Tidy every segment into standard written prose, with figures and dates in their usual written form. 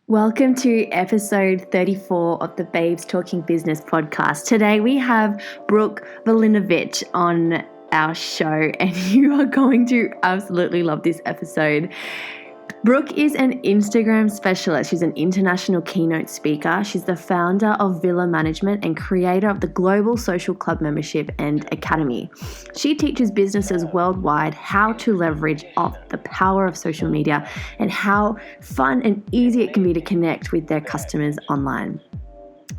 Welcome to episode 34 of the Babes Talking Business podcast. Today we have Brooke Vulinovich on our show, and you are going to absolutely love this episode. Brooke is an Instagram specialist. She's an international keynote speaker. She's the founder of Villa Management and creator of the Global Social Club Membership and Academy. She teaches businesses worldwide how to leverage off the power of social media and how fun and easy it can be to connect with their customers online.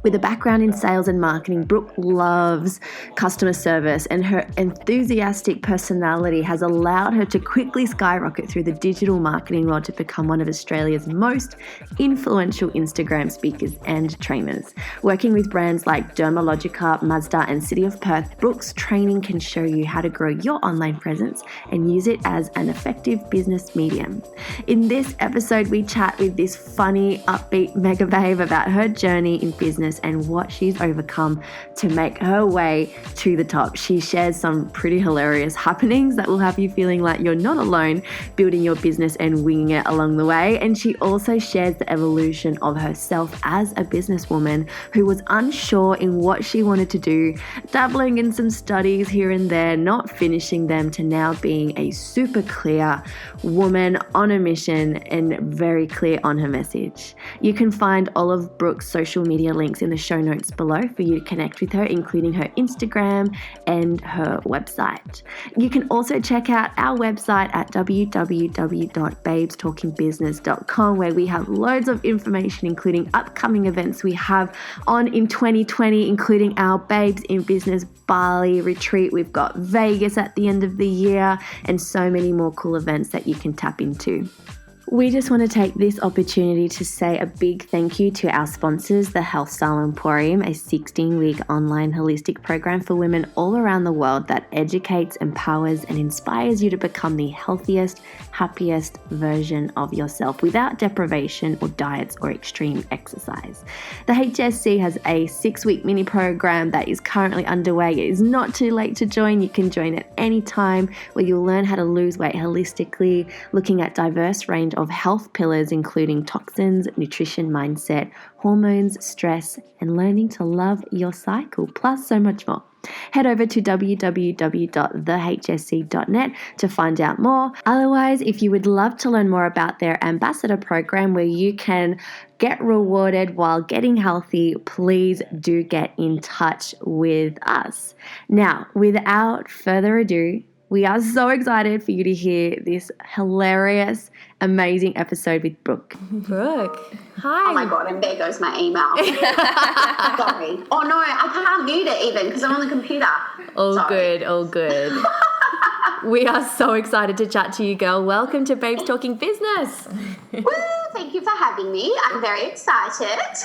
With a background in sales and marketing, Brooke loves customer service, and her enthusiastic personality has allowed her to quickly skyrocket through the digital marketing world to become one of Australia's most influential Instagram speakers and trainers. Working with brands like Dermalogica, Mazda, and City of Perth, Brooke's training can show you how to grow your online presence and use it as an effective business medium. In this episode, we chat with this funny, upbeat mega babe about her journey in business and what she's overcome to make her way to the top. She shares some pretty hilarious happenings that will have you feeling like you're not alone building your business and winging it along the way. And she also shares the evolution of herself as a businesswoman who was unsure in what she wanted to do, dabbling in some studies here and there, not finishing them, to now being a super clear woman on a mission and very clear on her message. You can find all of Brooke's social media links in the show notes below for you to connect with her, including her Instagram and her website. You can also check out our website at www.babestalkingbusiness.com, where we have loads of information, including upcoming events we have on in 2020, including our Babes in Business Bali retreat. We've got Vegas at the end of the year and so many more cool events that you can tap into. We just want to take this opportunity to say a big thank you to our sponsors, the Health Style Emporium, a 16-week online holistic program for women all around the world that educates, empowers, and inspires you to become the healthiest, happiest version of yourself without deprivation or diets or extreme exercise. The HSC has a 6-week mini program that is currently underway. It is not too late to join. You can join at any time, where you'll learn how to lose weight holistically, looking at diverse range of health pillars, including toxins, nutrition, mindset, hormones, stress, and learning to love your cycle, plus so much more. Head over to www.thehsc.net to find out more. Otherwise, if you would love to learn more about their ambassador program where you can get rewarded while getting healthy, please do get in touch with us. Now, without further ado, we are so excited for you to hear this hilarious, amazing episode with Brooke. Brooke, hi. Oh my God, and there goes my email. Sorry. Oh no, I can't mute it even because I'm on the computer. All good. We are so excited to chat to you, girl. Welcome to Babes Talking Business. Woo, thank you for having me. I'm very excited.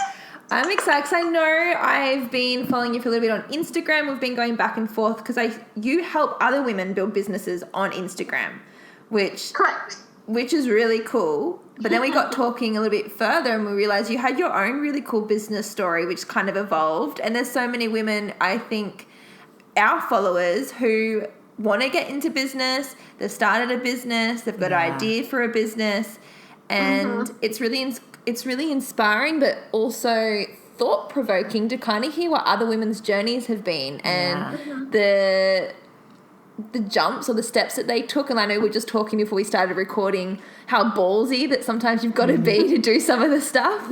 I'm excited because I know I've been following you for a little bit on Instagram. We've been going back and forth because you help other women build businesses on Instagram, which is really cool. But then we got talking a little bit further and we realized you had your own really cool business story, which kind of evolved. And there's so many women, I think, our followers who want to get into business. They've started a business. They've got an idea for a business. And it's really inspiring, but also thought-provoking to kind of hear what other women's journeys have been and the jumps or the steps that they took. And I know we were just talking before we started recording how ballsy that sometimes you've got to be to do some of the stuff.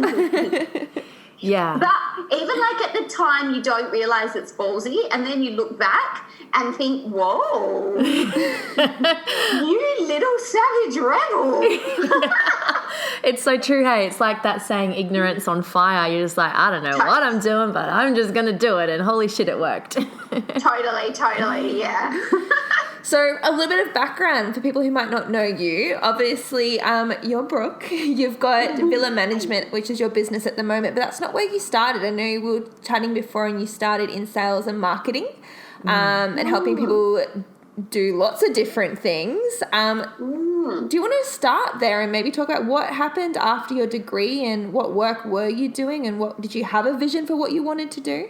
Yeah. But even like at the time you don't realise it's ballsy, and then you look back and think, whoa, you little savage rebel. It's so true, hey. It's like that saying, ignorance on fire. You're just like, I don't know what I'm doing, but I'm just going to do it. And holy shit, it worked. Totally, yeah. So a little bit of background for people who might not know you. Obviously, you're Brooke. You've got Villa Management, which is your business at the moment, but that's not where you started. I know we were chatting before and you started in sales and marketing and helping people do lots of different things. Do you want to start there and maybe talk about what happened after your degree and what work were you doing and what did you have a vision for what you wanted to do?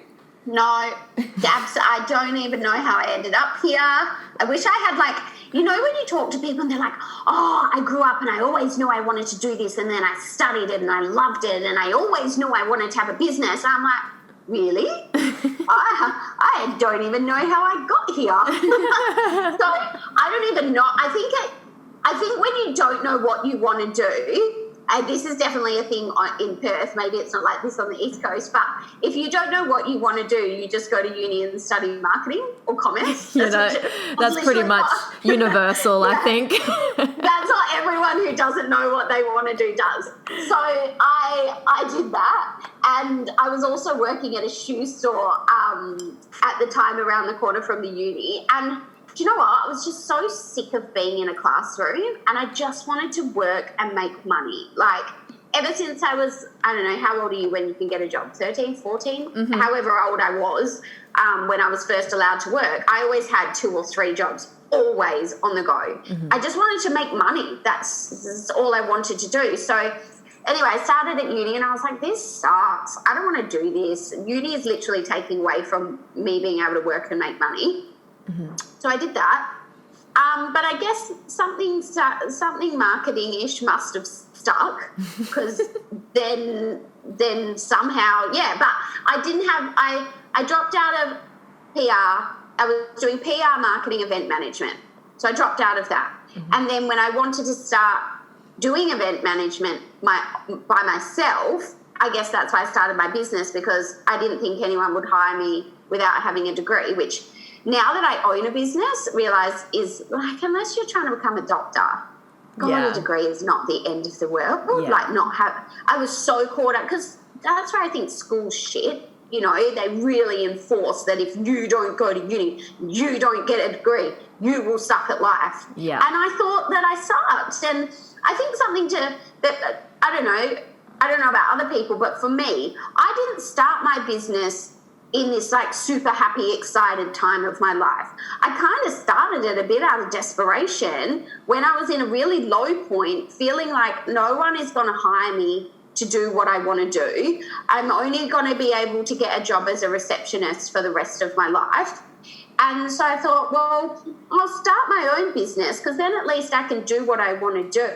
No, I don't even know how I ended up here. I wish I had, like, you know, when you talk to people and they're like, oh, I grew up and I always knew I wanted to do this, and then I studied it and I loved it and I always knew I wanted to have a business. I'm like, really? I don't even know how I got here. So I don't even know. I think when you don't know what you want to do, and this is definitely a thing in Perth, maybe it's not like this on the East Coast, but if you don't know what you want to do, you just go to uni and study marketing or commerce. That's pretty much universal, I think. That's what everyone who doesn't know what they want to do does. So I did that, and I was also working at a shoe store at the time around the corner from the uni, and do you know what? I was just so sick of being in a classroom, and I just wanted to work and make money. Like, ever since I was, I don't know, how old are you when you can get a job? 13, 14? Mm-hmm. However old I was when I was first allowed to work, I always had 2 or 3 jobs, always on the go. Mm-hmm. I just wanted to make money. That's all I wanted to do. So anyway, I started at uni and I was like, this sucks. I don't want to do this. Uni is literally taking away from me being able to work and make money. Mm-hmm. So I did that. But I guess something marketing-ish must have stuck, because then somehow, yeah, but I dropped out of PR. I was doing PR, marketing, event management. So I dropped out of that. Mm-hmm. And then when I wanted to start doing event management by myself, I guess that's why I started my business, because I didn't think anyone would hire me without having a degree, which now that I own a business, realise is, like, unless you're trying to become a doctor, going a degree is not the end of the world. Yeah. Like, I was so caught up, because that's why I think school's shit. You know, they really enforce that if you don't go to uni, you don't get a degree, you will suck at life. Yeah. And I thought that I sucked. And I think I don't know about other people, but for me, I didn't start my business in this, like, super happy, excited time of my life. I kind of started it a bit out of desperation when I was in a really low point, feeling like no one is going to hire me to do what I want to do. I'm only going to be able to get a job as a receptionist for the rest of my life. And so I thought, well, I'll start my own business, because then at least I can do what I want to do.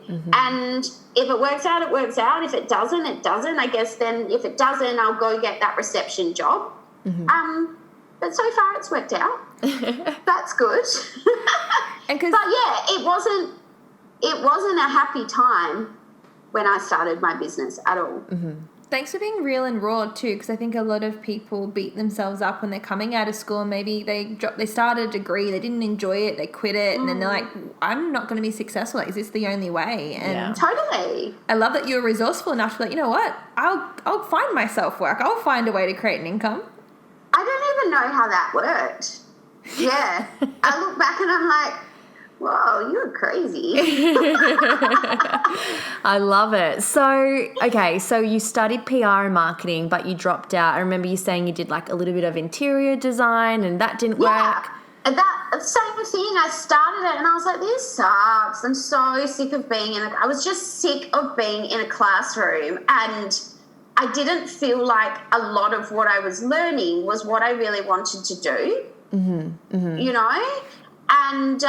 Mm-hmm. And if it works out, it works out. If it doesn't, it doesn't. I guess then if it doesn't, I'll go get that reception job. Mm-hmm. But so far it's worked out. That's good. But yeah, it wasn't a happy time when I started my business at all. Mm-hmm. Thanks for being real and raw too, because I think a lot of people beat themselves up when they're coming out of school, and maybe they started a degree, they didn't enjoy it, they quit it, and then they're like, I'm not going to be successful. Like, is this the only way? And totally. I love that you're resourceful enough to be like, you know what? I'll find myself work. I'll find a way to create an income. I don't even know how that worked. Yeah. I look back and I'm like, whoa, you're crazy. I love it. So, okay, so you studied PR and marketing, but you dropped out. I remember you saying you did, like, a little bit of interior design and that didn't work. And that same thing, I started it and I was like, this sucks. I'm so sick of being I was just sick of being in a classroom, and I didn't feel like a lot of what I was learning was what I really wanted to do. Mm-hmm, mm-hmm. You know? And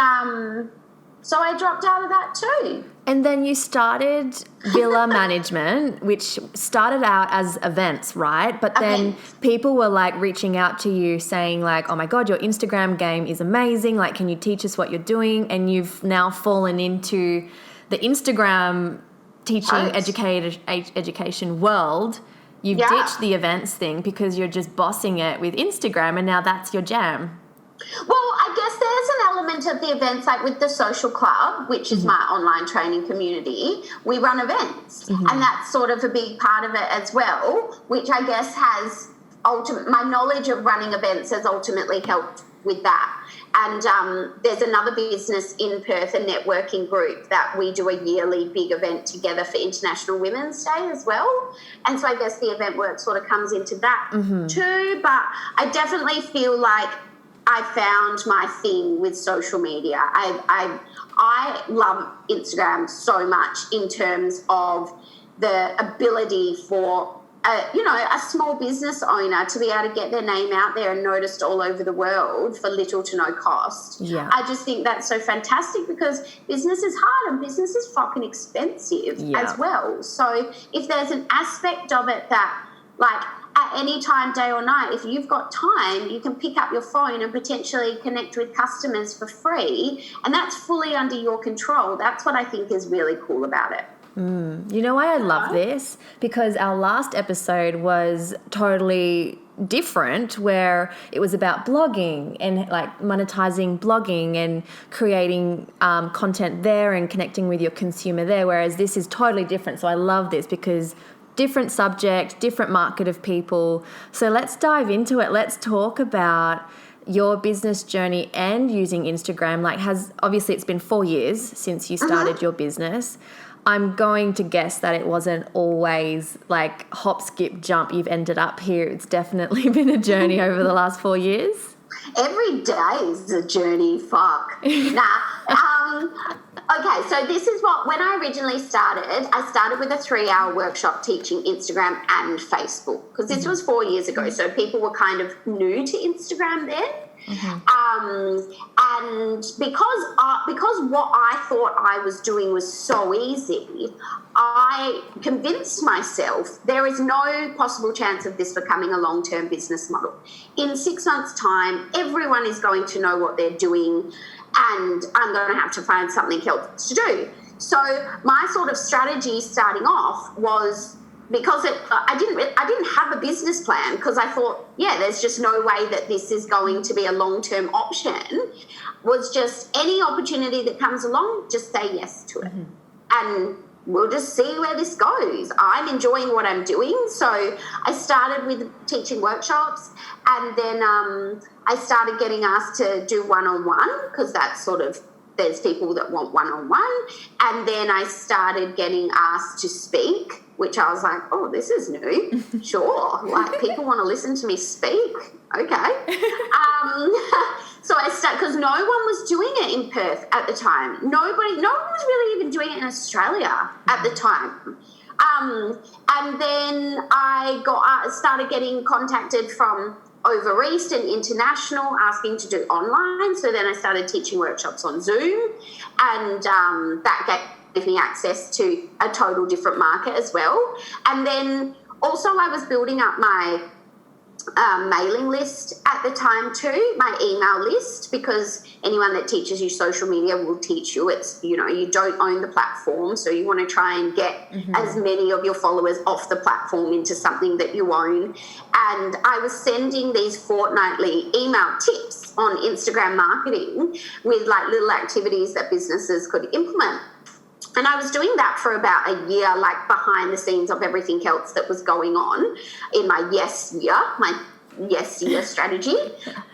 so I dropped out of that too. And then you started Villa Management, which started out as events, right? But then people were, like, reaching out to you saying, like, oh my God, your Instagram game is amazing. Like, can you teach us what you're doing? And you've now fallen into the Instagram teaching education world. You've ditched the events thing because you're just bossing it with Instagram, and now that's your jam. Well, I guess there's an element of the events, like with the social club, which is my online training community. We run events, and that's sort of a big part of it as well, which I guess has my knowledge of running events has ultimately helped with that. And there's another business in Perth, a networking group, that we do a yearly big event together for International Women's Day as well. And so I guess the event work sort of comes into that too. But I definitely feel like I found my thing with social media. I love Instagram so much in terms of the ability for a small business owner to be able to get their name out there and noticed all over the world for little to no cost. Yeah. I just think that's so fantastic because business is hard and business is fucking expensive as well. So if there's an aspect of it that, like, at any time, day or night, if you've got time, you can pick up your phone and potentially connect with customers for free, and that's fully under your control. That's what I think is really cool about it. You know why I love this? Because our last episode was totally different, where it was about blogging and like monetizing blogging and creating content there and connecting with your consumer there, whereas this is totally different. So I love this because different subject, different market of people. So let's dive into it. Let's talk about your business journey and using Instagram. Like, obviously it's been 4 years since you started your business. I'm going to guess that it wasn't always like hop, skip, jump, you've ended up here. It's definitely been a journey over the last 4 years. Every day is a journey, fuck. Okay, so this is when I originally started, I started with a 3-hour workshop teaching Instagram and Facebook, because this was 4 years ago, so people were kind of new to Instagram then. And because what I thought I was doing was so easy, I convinced myself there is no possible chance of this becoming a long-term business model. In 6 months' time, everyone is going to know what they're doing, and I'm going to have to find something else to do. So my sort of strategy starting off was, because I didn't have a business plan, because I thought, there's just no way that this is going to be a long-term option, was just any opportunity that comes along, just say yes to it. And we'll just see where this goes. I'm enjoying what I'm doing. So I started with teaching workshops, and then I started getting asked to do one-on-one, because that's sort of, there's people that want one-on-one. And then I started getting asked to speak, which I was like, oh, this is new. Sure. Like, people want to listen to me speak. Okay. So I started, because no one was doing it in Perth at the time. No one was really even doing it in Australia at the time. And then I started getting contacted from over East and international, asking to do online. So then I started teaching workshops on Zoom, and that gave me access to a total different market as well. And then also I was building up my mailing list at the time too, my email list, because anyone that teaches you social media will teach you you don't own the platform, so you want to try and get as many of your followers off the platform into something that you own. And I was sending these fortnightly email tips on Instagram marketing with like little activities that businesses could implement. And I was doing that for about a year, like behind the scenes of everything else that was going on in my yes year strategy.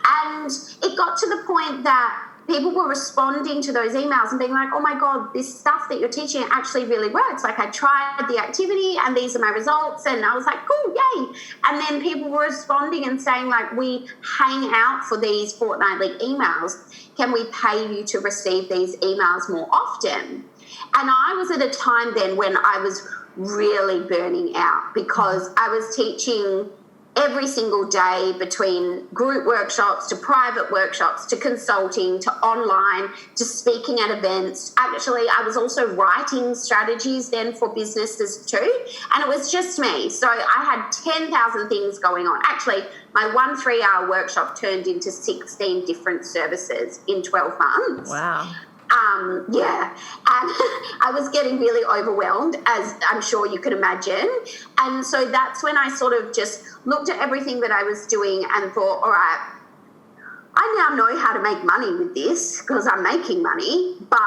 And it got to the point that people were responding to those emails and being like, oh my God, this stuff that you're teaching actually really works. Like, I tried the activity and these are my results. And I was like, cool, yay. And then people were responding and saying, like, we hang out for these fortnightly emails. Can we pay you to receive these emails more often? And I was at a time then when I was really burning out, because I was teaching every single day, between group workshops to private workshops to consulting to online to speaking at events. Actually, I was also writing strategies then for businesses too, and it was just me. So I had 10,000 things going on. Actually, my 1 3-hour workshop turned into 16 different services in 12 months. Wow. And I was getting really overwhelmed, as I'm sure you could imagine. And so that's when I sort of just looked at everything that I was doing and thought, all right, I now know how to make money with this, because I'm making money, but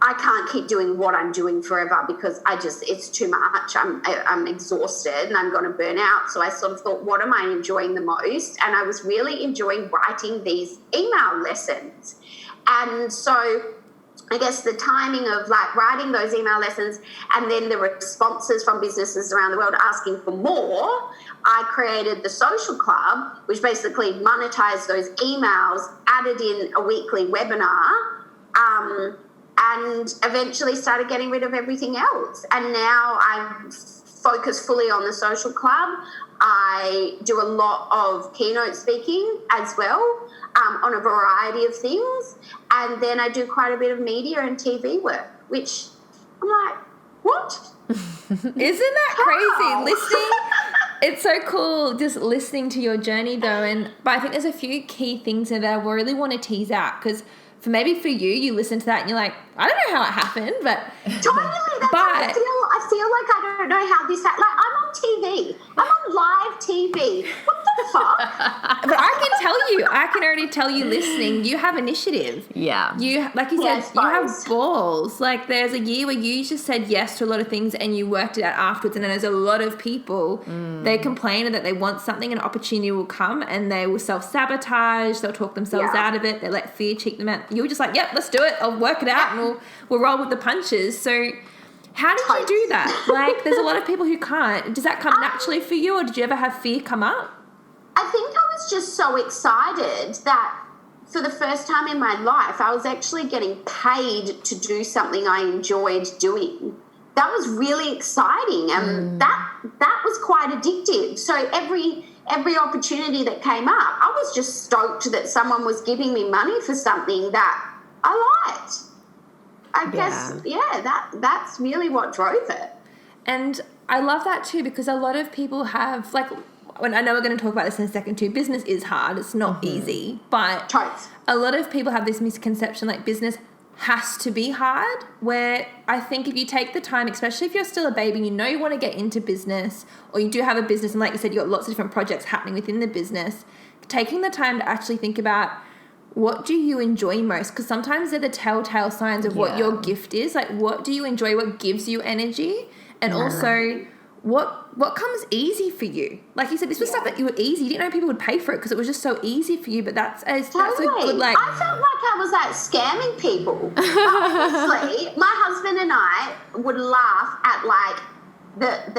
I can't keep doing what I'm doing forever, because it's too much. I'm exhausted and I'm going to burn out. So I sort of thought, what am I enjoying the most? And I was really enjoying writing these email lessons. And so I guess the timing of like writing those email lessons and then the responses from businesses around the world asking for more, I created the social club, which basically monetized those emails, added in a weekly webinar, and eventually started getting rid of everything else. And now I'm focus fully on the social club. I do a lot of keynote speaking as well, on a variety of things. And then I do quite a bit of media and TV work, which I'm like, what? Isn't that crazy? Listening, it's so cool just listening to your journey though. But I think there's a few key things that I really want to tease out, because for you listen to that and you're like, I don't know how it happened, but totally. That's how I feel like I don't know how this happened. Like, I'm on TV. I'm on live TV. What the fuck? But I can already tell you listening, you have initiative. Yeah. You, like you said, you have balls. Like, there's a year where you just said yes to a lot of things and you worked it out afterwards. And then there's a lot of people, they complain that they want something, an opportunity will come and they will self-sabotage. They'll talk themselves out of it. They let fear cheat them out. You were just like, yep, let's do it. I'll work it out and we'll roll with the punches. So how did you do that? Like, there's a lot of people who can't. Does that come naturally for you, or did you ever have fear come up? I think I was just so excited that for the first time in my life, I was actually getting paid to do something I enjoyed doing. That was really exciting, and that was quite addictive. So every opportunity that came up, I was just stoked that someone was giving me money for something that I liked. I guess, that's really what drove it. And I love that too, because a lot of people have, like, when I know we're going to talk about this in a second too, business is hard. It's not easy. But a lot of people have this misconception, like, business has to be hard, where I think if you take the time, especially if you're still a baby and you know you want to get into business, or you do have a business and like you said, you've got lots of different projects happening within the business, taking the time to actually think about what do you enjoy most? Because sometimes they're the telltale signs of what your gift is. Like, what do you enjoy? What gives you energy? And also, what comes easy for you? Like you said, this was stuff that you were easy. You didn't know people would pay for it because it was just so easy for you. But that's a good, like... I felt like I was, like, scamming people. But honestly, my husband and I would laugh at, like, the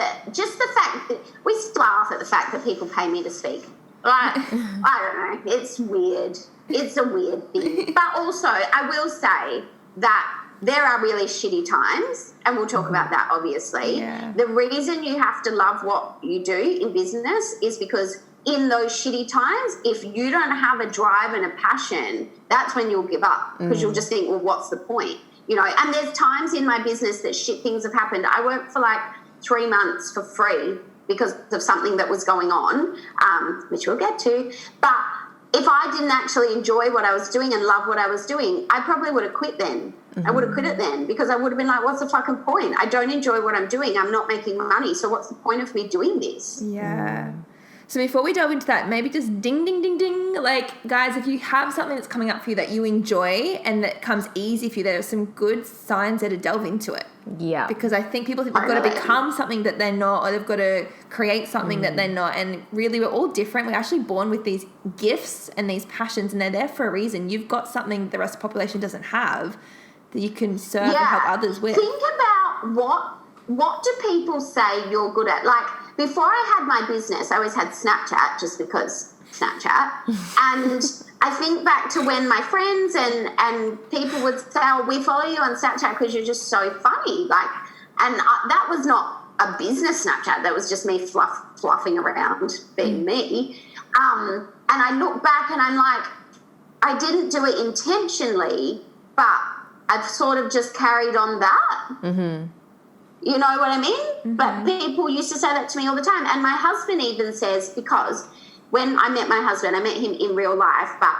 fact that... We still laugh at the fact that people pay me to speak. Like, I don't know. It's weird. It's a weird thing. But also, I will say that there are really shitty times, and we'll talk about that, obviously. Yeah. The reason you have to love what you do in business is because in those shitty times, if you don't have a drive and a passion, that's when you'll give up, because you'll just think, well, what's the point? You know, and there's times in my business that shit things have happened. I worked for like 3 months for free because of something that was going on, which we'll get to. But if I didn't actually enjoy what I was doing and love what I was doing, I probably would have quit then. I would have quit it then, because I would have been like, what's the fucking point? I don't enjoy what I'm doing. I'm not making money. So what's the point of me doing this? Yeah. So before we delve into that, maybe just ding, ding, ding, ding. Like, guys, if you have something that's coming up for you that you enjoy and that comes easy for you, there are some good signs there to delve into it. Yeah. Because I think people think they've got to become something that they're not, or they've got to create something that they're not. And really, we're all different. We're actually born with these gifts and these passions, and they're there for a reason. You've got something the rest of the population doesn't have that you can serve and help others with. Think about what do people say you're good at? Like, before I had my business, I always had Snapchat, just because Snapchat. And I think back to when my friends and people would say, oh, we follow you on Snapchat because you're just so funny. Like, and that was not a business Snapchat. That was just me fluffing around being me. And I look back and I'm like, I didn't do it intentionally, but I've sort of just carried on that. Mm-hmm. You know what I mean? Mm-hmm. But people used to say that to me all the time. And my husband even says, because when I met my husband, I met him in real life, but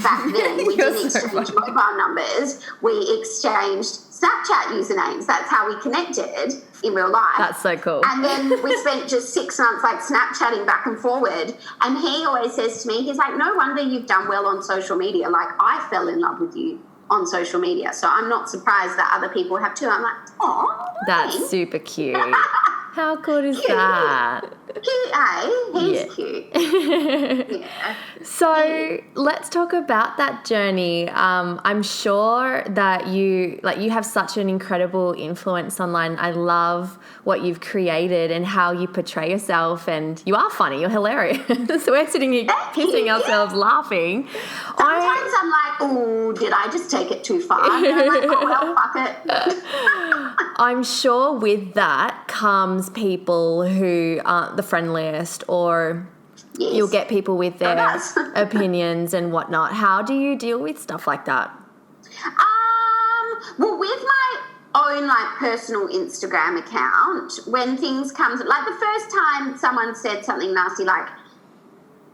back then we didn't exchange mobile numbers. We exchanged Snapchat usernames. That's how we connected in real life. That's so cool. And then we spent just 6 months like Snapchatting back and forward. And he always says to me, he's like, no wonder you've done well on social media. Like, I fell in love with you on social media. So I'm not surprised that other people have too. I'm like, oh, that's super cute. How good is that? Cute, eh? He's cute. Yeah. So let's talk about that journey. I'm sure that you have such an incredible influence online. I love what you've created and how you portray yourself, and you are funny. You're hilarious. So we're sitting here kissing ourselves laughing. Sometimes I'm like, oh, did I just take it too far? And I'm like, oh, well, fuck it. I'm sure with that comes comes people who aren't the friendliest, or Yes. you'll get people with their does. opinions and whatnot. How do you deal with stuff like that? Well, with my own like personal Instagram account, when things come, like the first time someone said something nasty, like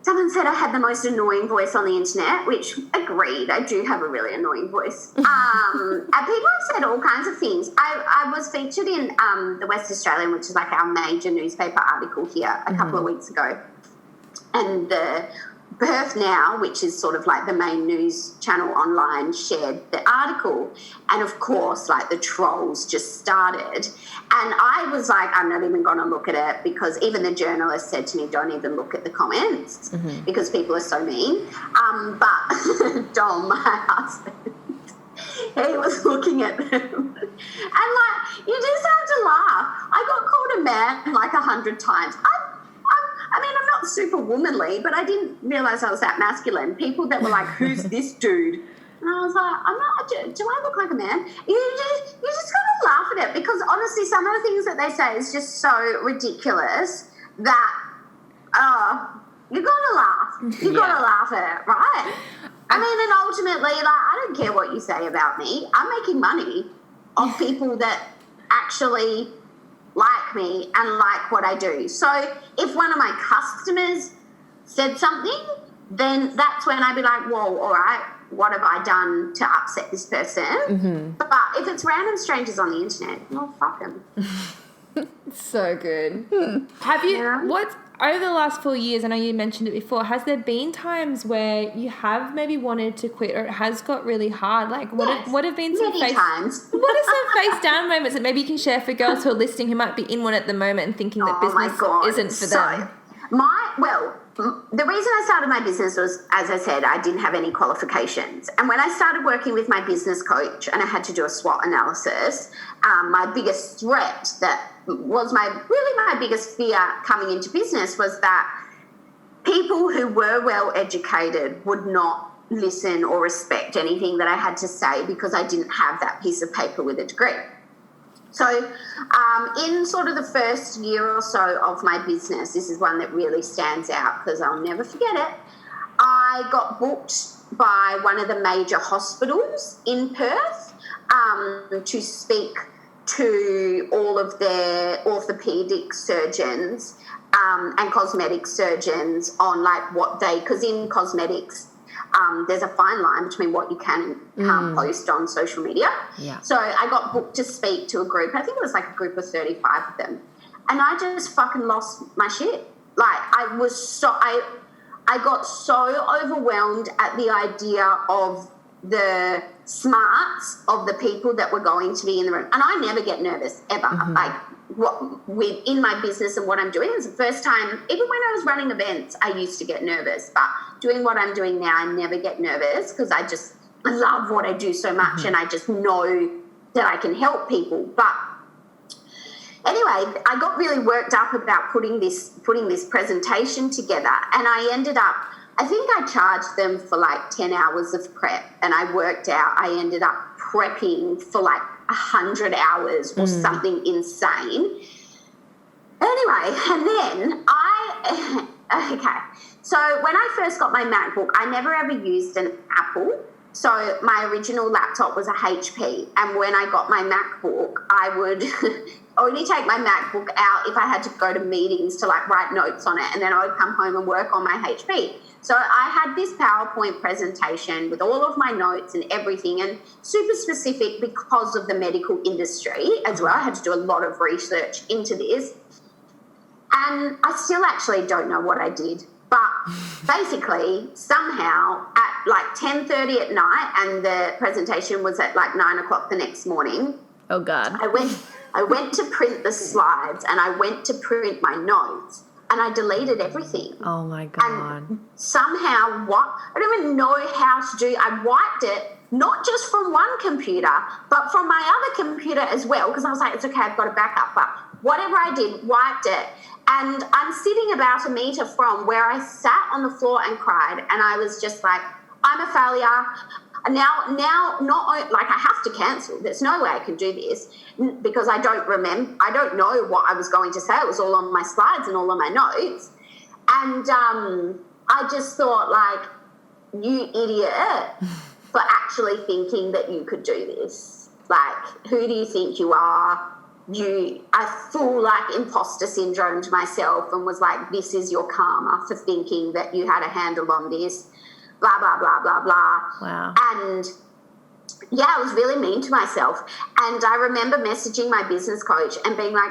someone said I had the most annoying voice on the internet, which agreed, I do have a really annoying voice. And people have said all kinds of things. I was featured in the West Australian, which is like our major newspaper article here, a couple of weeks ago. And the Birth Now, which is sort of like the main news channel online, shared the article. And of course, like the trolls just started. And I was like, I'm not even going to look at it, because even the journalist said to me, don't even look at the comments because people are so mean. But Dom, my husband, he was looking at them. And like, you just have to laugh. I got called a man like 100 times. I mean, I'm not super womanly, but I didn't realise I was that masculine. People that were like, who's this dude? And I was like, I'm not, do I look like a man? You just got to laugh at it, because honestly, some of the things that they say is just so ridiculous that, you got to laugh. You got to laugh at it, right? I mean, and ultimately, like, I don't care what you say about me. I'm making money off people that actually like me and like what I do. So if one of my customers said something, then that's when I'd be like, whoa, all right, what have I done to upset this person? But if it's random strangers on the internet, well, fuck them. So good. Have you, over the last 4 years, I know you mentioned it before, has there been times where you have maybe wanted to quit, or it has got really hard? Like, what have been some times. What are some face down moments that maybe you can share for girls who are listening who might be in one at the moment and thinking that business isn't for them? The reason I started my business was, as I said, I didn't have any qualifications. And when I started working with my business coach and I had to do a SWOT analysis, my biggest threat that was my biggest fear coming into business was that people who were well educated would not listen or respect anything that I had to say because I didn't have that piece of paper with a degree. So in sort of the first year or so of my business, this is one that really stands out because I'll never forget it. I got booked by one of the major hospitals in Perth to speak to all of their orthopedic surgeons and cosmetic surgeons on like what they, because in cosmetics, there's a fine line between what you can and can't post on social media. Yeah. So I got booked to speak to a group. I think it was like a group of 35 of them. And I just fucking lost my shit. Like I got so overwhelmed at the idea of the smarts of the people that were going to be in the room. And I never get nervous ever. Like in my business and what I'm doing, it's the first time, even when I was running events, I used to get nervous. But doing what I'm doing now, I never get nervous because I love what I do so much and I just know that I can help people. But anyway, I got really worked up about putting this presentation together, and I ended up, I think I charged them for like 10 hours of prep, and I worked out I ended up prepping for like 100 hours or something insane. Anyway, and then okay. So when I first got my MacBook, I never ever used an Apple. So my original laptop was a HP. And when I got my MacBook, I would only take my MacBook out if I had to go to meetings to like write notes on it. And then I would come home and work on my HP. So I had this PowerPoint presentation with all of my notes and everything, and super specific because of the medical industry as well. I had to do a lot of research into this. And I still actually don't know what I did. But basically, somehow at like 10:30 at night, and the presentation was at like 9 o'clock the next morning. Oh, God. I went to print the slides, and I went to print my notes, and I deleted everything. Oh, my God. And somehow, I don't even know how to do, I wiped it, not just from one computer, but from my other computer as well, because I was like, it's okay, I've got a backup. But whatever I did, wiped it. And I'm sitting about a meter from where I sat on the floor and cried, and I was just like, I'm a failure. now, not like I have to cancel. There's no way I can do this because I don't know what I was going to say. It was all on my slides and all on my notes. And I just thought, like, you idiot for actually thinking that you could do this. Like, who do you think you are? I full, like, imposter syndrome to myself and was like, this is your karma for thinking that you had a handle on this, blah, blah, blah, blah, blah. Wow. And, yeah, I was really mean to myself. And I remember messaging my business coach and being like,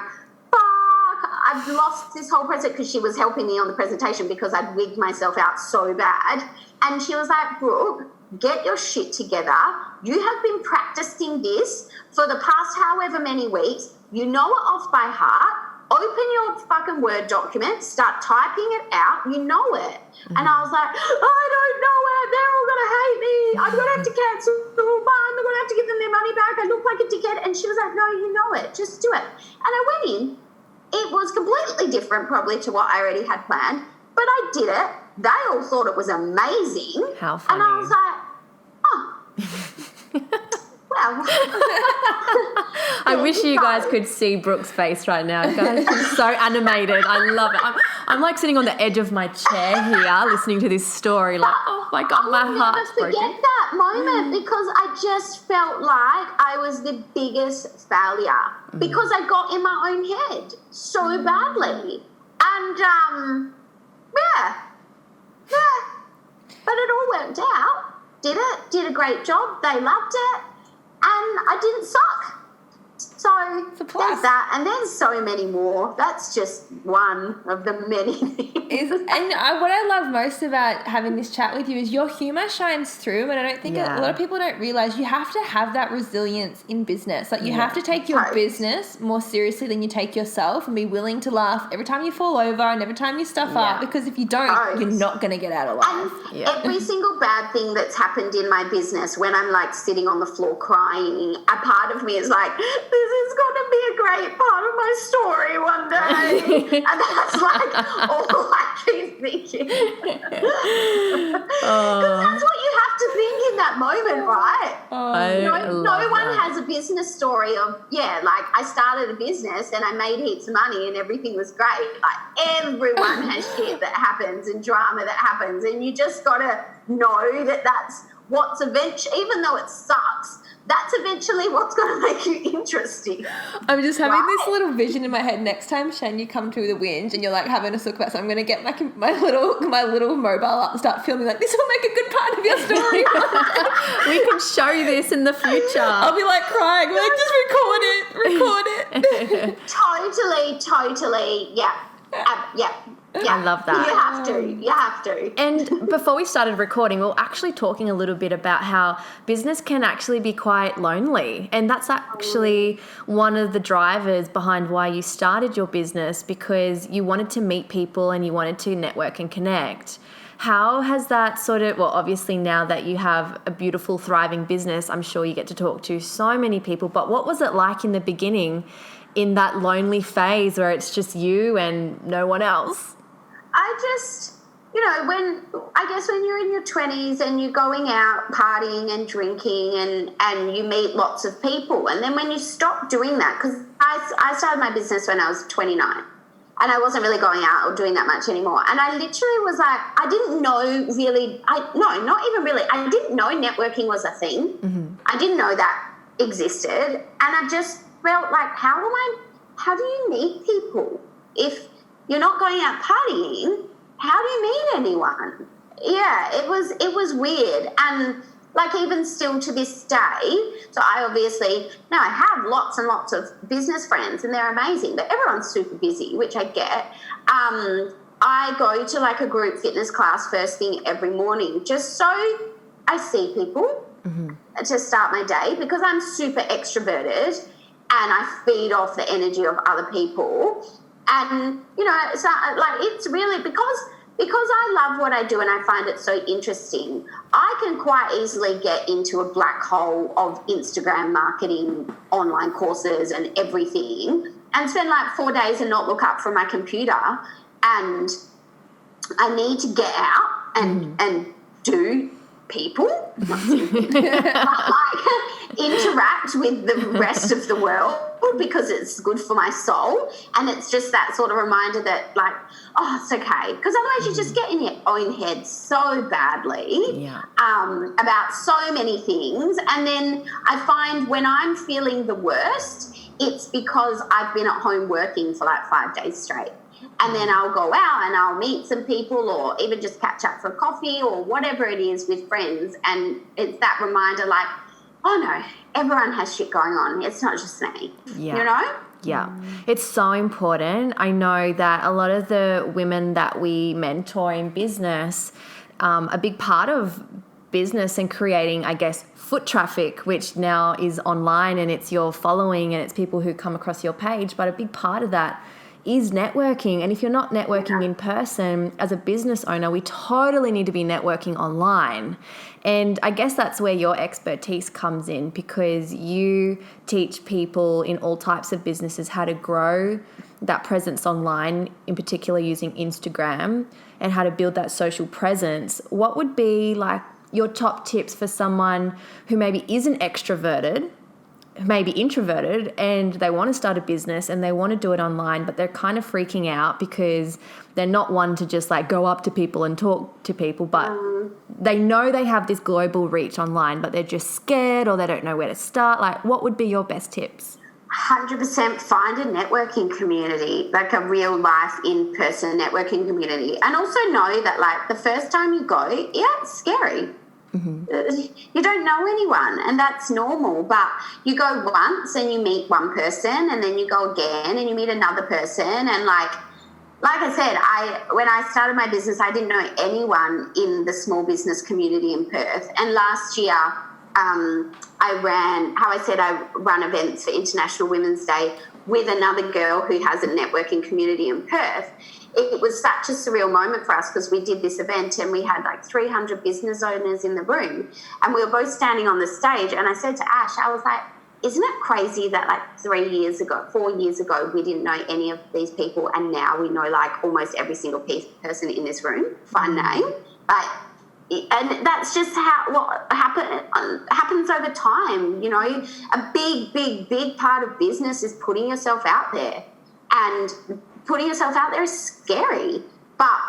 I've lost this whole present, because she was helping me on the presentation because I'd wigged myself out so bad. And she was like, Brooke, get your shit together. You have been practicing this for the past however many weeks. You know it off by heart. Open your fucking Word document, start typing it out. You know it. Mm-hmm. And I was like, I don't know it. They're all going to hate me. I'm going to have to cancel. I'm going to have to give them their money back. I look like a dickhead. And she was like, no, you know it. Just do it. And I went in. It was completely different probably to what I already had planned, but I did it. They all thought it was amazing. How funny. And I was like, oh, well. I wish you guys could see Brooke's face right now. Guys, she's so animated. I love it. I'm like sitting on the edge of my chair here listening to this story like, oh my God, my heart's broken. I'll never forget that moment because I just felt like I was the biggest failure because I got in my own head so badly. And, yeah. But it all worked out. Did a great job. They loved it. And I didn't suck. So there's that, and there's so many more. That's just one of the many things. What I love most about having this chat with you is your humour shines through, and I don't think a lot of people don't realise you have to have that resilience in business. Like you have to take your business more seriously than you take yourself, and be willing to laugh every time you fall over and every time you stuff up, because if you don't, you're not going to get out alive. And every single bad thing that's happened in my business, when I'm like sitting on the floor crying, a part of me is like, this is going to be a great part of my story one day. And that's like all I keep thinking. Because that's what you have to think in that moment, right? No one has a business story of, like I started a business and I made heaps of money and everything was great. Like everyone has shit that happens and drama that happens, and you just got to know that that's what's eventually, even though it sucks, that's eventually what's going to make you interesting. I'm just having this little vision in my head. Next time, Shan, you come to the whinge and you're like having a suck about something, I'm going to get my little mobile up and start filming like, this will make a good part of your story. We can show you this in the future. I'll be like crying, like just record it. Totally. Yeah. I love that. You have to. And before we started recording, we were actually talking a little bit about how business can actually be quite lonely. And that's actually one of the drivers behind why you started your business, because you wanted to meet people and you wanted to network and connect. How has that obviously now that you have a beautiful, thriving business, I'm sure you get to talk to so many people, but what was it like in the beginning, in that lonely phase where it's just you and no one else? I just, when you're in your 20s and you're going out partying and drinking and you meet lots of people, and then when you stop doing that, because I started my business when I was 29 and I wasn't really going out or doing that much anymore, and I literally was like, I didn't know really, not even really, I didn't know networking was a thing. Mm-hmm. I didn't know that existed, and I just felt like, how do you meet people if you're not going out partying? How do you meet anyone? Yeah, it was weird. And like even still to this day, so I have lots and lots of business friends and they're amazing, but everyone's super busy, which I get. I go to like a group fitness class first thing every morning just so I see people to start my day, because I'm super extroverted and I feed off the energy of other people. And, so like it's really because I love what I do and I find it so interesting, I can quite easily get into a black hole of Instagram marketing, online courses and everything, and spend like 4 days and not look up from my computer. And I need to get out and do people, not seeing people, but like interact with the rest of the world because it's good for my soul. And it's just that sort of reminder that like, oh, it's okay. Because otherwise you just get in your own head so badly about so many things. And then I find when I'm feeling the worst, it's because I've been at home working for like 5 days straight. And then I'll go out and I'll meet some people or even just catch up for coffee or whatever it is with friends. And it's that reminder like, oh no, everyone has shit going on. It's not just me, you know? Yeah, it's so important. I know that a lot of the women that we mentor in business, a big part of business and creating, I guess, foot traffic, which now is online and it's your following and it's people who come across your page, but a big part of that is networking. And if you're not networking in person, as a business owner, we totally need to be networking online. And I guess that's where your expertise comes in, because you teach people in all types of businesses how to grow that presence online, in particular using Instagram, and how to build that social presence. What would be like your top tips for someone who maybe isn't extroverted, maybe introverted, and they want to start a business and they want to do it online, but they're kind of freaking out because they're not one to just like go up to people and talk to people, but they know they have this global reach online, but they're just scared or they don't know where to start? Like, what would be your best tips? 100% find a networking community, like a real life in-person networking community. And also know that like the first time you go, it's scary. You don't know anyone, and that's normal, but you go once and you meet one person, and then you go again and you meet another person. And like I said, when I started my business, I didn't know anyone in the small business community in Perth. And last year I run events for International Women's Day with another girl who has a networking community in Perth. It was such a surreal moment for us because we did this event and we had like 300 business owners in the room, and we were both standing on the stage. And I said to Ash, I was like, isn't it crazy that like 4 years ago, we didn't know any of these people, and now we know like almost every single person in this room, fun name. And that's just what happens over time. You know, a big part of business is putting yourself out there, and putting yourself out there is scary, but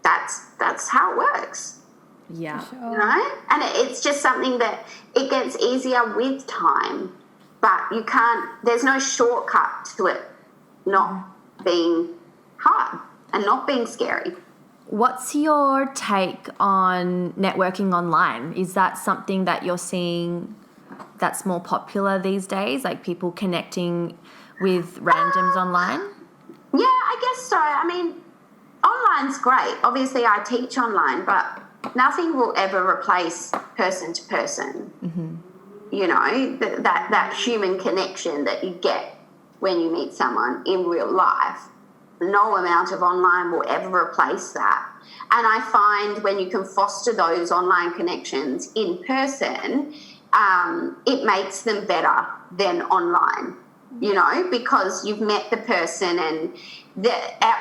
that's how it works. Yeah. You know? And it's just something that it gets easier with time, but there's no shortcut to it not being hard and not being scary. What's your take on networking online? Is that something that you're seeing that's more popular these days, like people connecting with randoms online? Yeah, I guess so. I mean, online's great. Obviously, I teach online, but nothing will ever replace person to person. You know, that human connection that you get when you meet someone in real life. No amount of online will ever replace that. And I find when you can foster those online connections in person, it makes them better than online. You know, because you've met the person,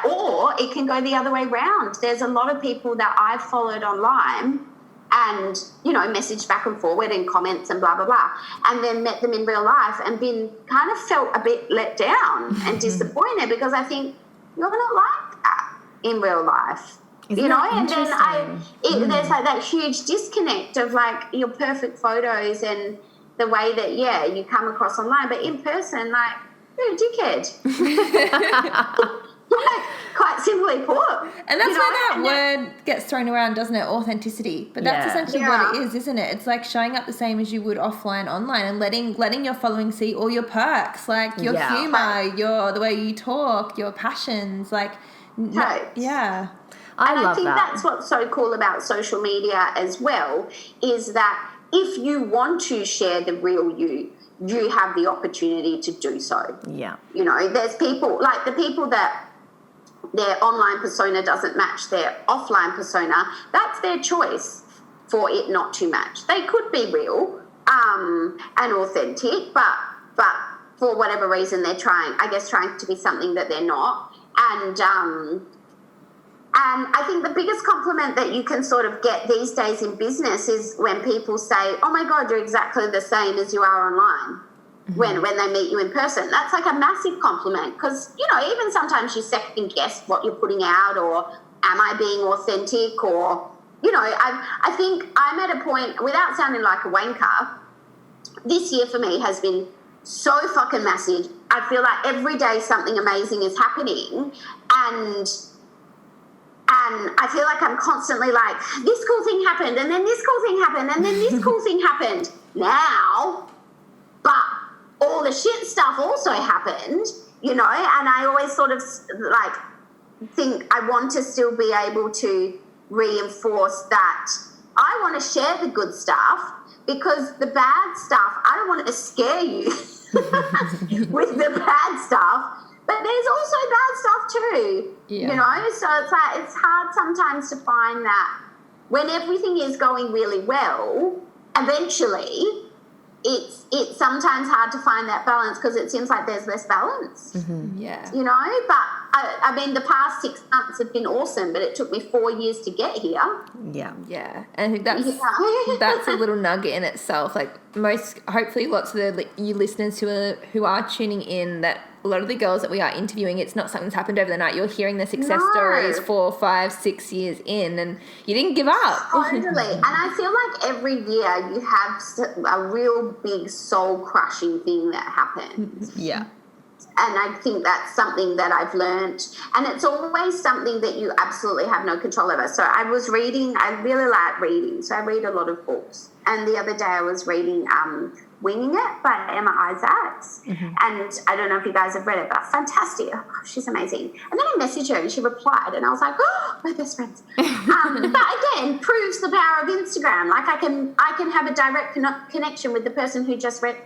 or it can go the other way around. There's a lot of people that I've followed online and, you know, messaged back and forward in comments and blah, blah, blah, and then met them in real life and been kind of felt a bit let down and disappointed because I think you're not like that in real life. Isn't you know, that and then interesting? there's like that huge disconnect of like your perfect photos and the way that, you come across online, but in person, like, you're a dickhead. Quite simply put. And that's where that word gets thrown around, doesn't it? Authenticity. But that's essentially what it is, isn't it? It's like showing up the same as you would offline, online, and letting your following see all your perks, like your humor, the way you talk, your passions, like, I think that's what's so cool about social media as well, is that if you want to share the real you have the opportunity to do so. Yeah. You know, there's people, like the people that their online persona doesn't match their offline persona, that's their choice for it not to match. They could be real and authentic, but for whatever reason they're trying to be something that they're not. And And I think the biggest compliment that you can sort of get these days in business is when people say, oh my God, you're exactly the same as you are online. When they meet you in person. That's like a massive compliment because, you know, even sometimes you second guess what you're putting out, or am I being authentic, or, you know, I think I'm at a point, without sounding like a wanker, this year for me has been so fucking massive. I feel like every day something amazing is happening, and I feel like I'm constantly like, this cool thing happened, and then this cool thing happened, and then this cool thing happened now, but all the shit stuff also happened, you know, and I always sort of like think I want to still be able to reinforce that I want to share the good stuff, because the bad stuff, I don't want to scare you with the bad stuff, but there's also bad stuff too, you know, so it's like, it's hard sometimes to find that when everything is going really well, eventually it's sometimes hard to find that balance because it seems like there's less balance. Yeah. You know, but I mean, the past 6 months have been awesome, but it took me 4 years to get here. Yeah. And I think that's a little nugget in itself. Like hopefully lots of you listeners who are tuning in, that a lot of the girls that we are interviewing, it's not something that's happened over the night. You're hearing their success stories 4, 5, 6 years in, and you didn't give up. Totally. And I feel like every year you have a real big soul-crushing thing that happens. Yeah. And I think that's something that I've learned. And it's always something that you absolutely have no control over. So I was reading, I really like reading, so I read a lot of books. And the other day I was reading Winging It by Emma Isaacs. And I don't know if you guys have read it, but fantastic. Oh, she's amazing. And then I messaged her and she replied, and I was like, oh, we're best friends. But again, proves the power of Instagram. Like I can have a direct connection with the person who just wrote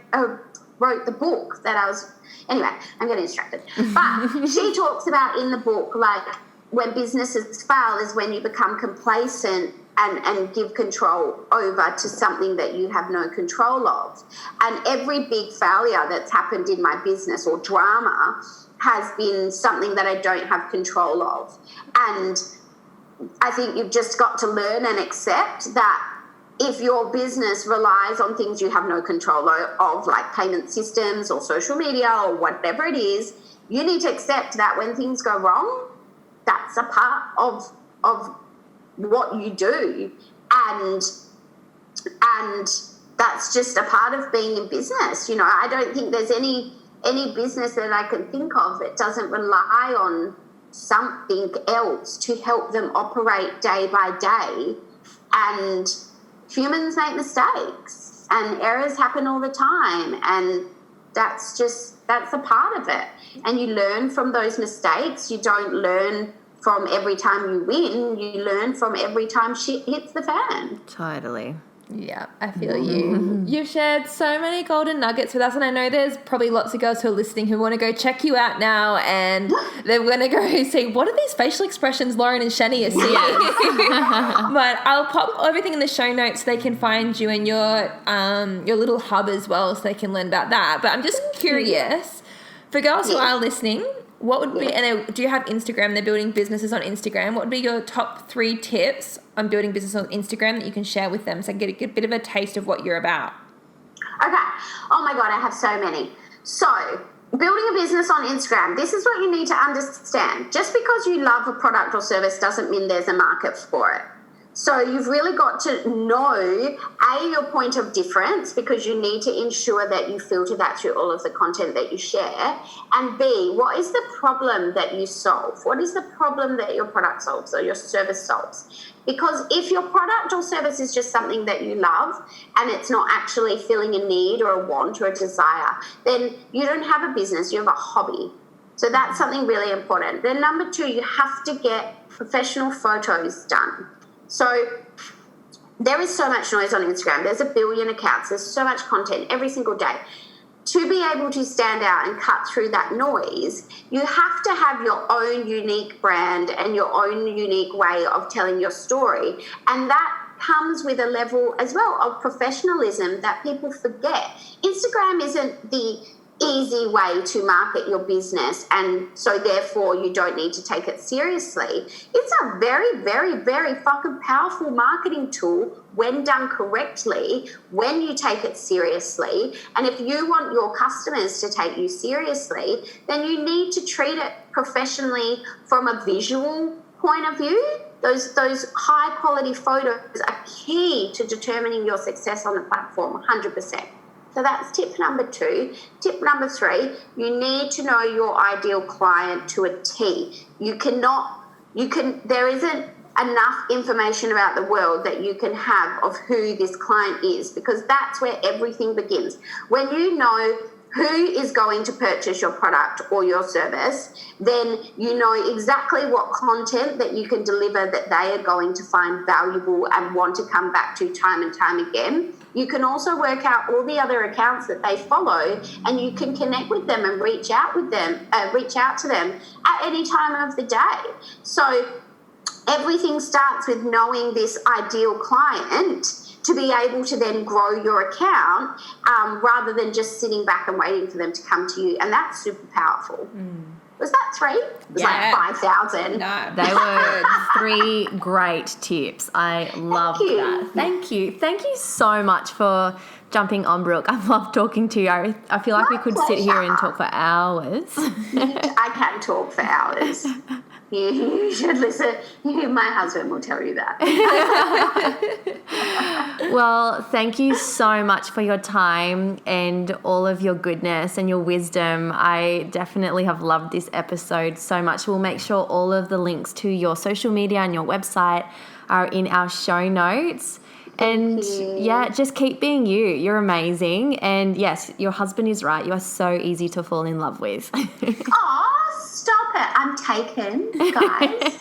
the book that I was... Anyway, I'm getting distracted. But she talks about in the book, like, when businesses fail is when you become complacent and give control over to something that you have no control of. And every big failure that's happened in my business or drama has been something that I don't have control of. And I think you've just got to learn and accept that if your business relies on things you have no control of, like payment systems or social media or whatever it is, you need to accept that when things go wrong, that's a part of what you do. And that's just a part of being in business. You know, I don't think there's any business that I can think of that doesn't rely on something else to help them operate day by day. And humans make mistakes and errors happen all the time, and that's a part of it. And you learn from those mistakes. You don't learn from every time you win. You learn from every time shit hits the fan. Totally. Yeah, I feel you. You've shared so many golden nuggets with us, and I know there's probably lots of girls who are listening who want to go check you out now, and they're going to go see, what are these facial expressions Lauren and Shani are seeing? But I'll pop everything in the show notes so they can find you and your little hub as well, so they can learn about that. But I'm just curious, for girls who are listening, what would be, and do you have Instagram? They're building businesses on Instagram. What would be your top 3 tips on building business on Instagram that you can share with them so I can get a bit of a taste of what you're about? Okay. Oh my God, I have so many. So, building a business on Instagram, this is what you need to understand. Just because you love a product or service doesn't mean there's a market for it. So you've really got to know, A, your point of difference, because you need to ensure that you filter that through all of the content that you share. And B, what is the problem that you solve? What is the problem that your product solves or your service solves? Because if your product or service is just something that you love and it's not actually filling a need or a want or a desire, then you don't have a business, you have a hobby. So that's something really important. Then number 2, you have to get professional photos done. So there is so much noise on Instagram. There's a billion accounts. There's so much content every single day. To be able to stand out and cut through that noise, you have to have your own unique brand and your own unique way of telling your story. And that comes with a level as well of professionalism that people forget. Instagram isn't the easy way to market your business, and so therefore you don't need to take it seriously. It's a very, very, very fucking powerful marketing tool when done correctly, when you take it seriously. And if you want your customers to take you seriously, then you need to treat it professionally from a visual point of view. Those high quality photos are key to determining your success on the platform, 100%. So that's tip number 2. Tip number 3, you need to know your ideal client to a T. There isn't enough information about the world that you can have of who this client is, because that's where everything begins. When you know who is going to purchase your product or your service, then you know exactly what content that you can deliver that they are going to find valuable and want to come back to time and time again. You can also work out all the other accounts that they follow, and you can connect with them and reach out to them at any time of the day. So everything starts with knowing this ideal client to be able to then grow your account, rather than just sitting back and waiting for them to come to you. And that's super powerful. Was that 3? It was like 5,000. No. They were 3 great tips. I loved that. Thank you. Thank you so much for jumping on, Brooke. I love talking to you. I feel like we could sit here and talk for hours. I can talk for hours. You should listen. My husband will tell you that. Well, thank you so much for your time and all of your goodness and your wisdom. I definitely have loved this episode so much. We'll make sure all of the links to your social media and your website are in our show notes. And yeah, just keep being you. You're amazing. And yes, your husband is right. You are so easy to fall in love with. Oh, stop it. I'm taken, guys.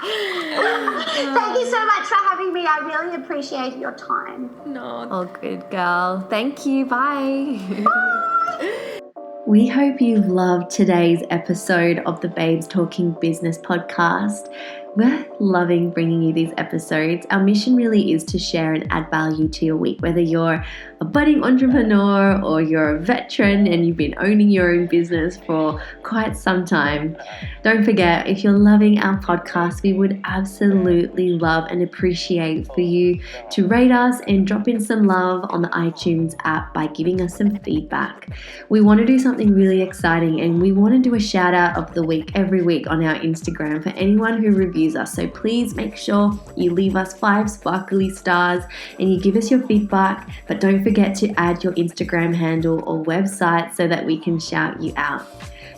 Thank you so much for having me. I really appreciate your time. No. Oh, good girl. Thank you. Bye. Bye. We hope you loved today's episode of the Babes Talking Business podcast. We're loving bringing you these episodes. Our mission really is to share and add value to your week, whether you're a budding entrepreneur or you're a veteran and you've been owning your own business for quite some time. Don't forget, if you're loving our podcast, we would absolutely love and appreciate for you to rate us and drop in some love on the iTunes app by giving us some feedback. We want to do something really exciting, and we want to do a shout out of the week every week on our Instagram for anyone who reviews us. So please make sure you leave us 5 sparkly stars and you give us your feedback, but don't forget to add your Instagram handle or website so that we can shout you out.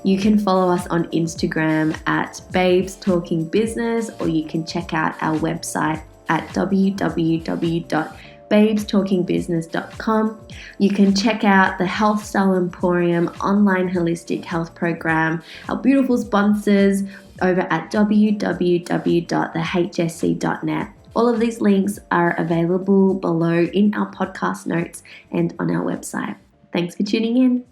You can follow us on Instagram at Babes Talking Business, or you can check out our website at www.babestalkingbusiness.com. You can check out the Health Style Emporium online holistic health program, our beautiful sponsors over at www.thehsc.net. All of these links are available below in our podcast notes and on our website. Thanks for tuning in.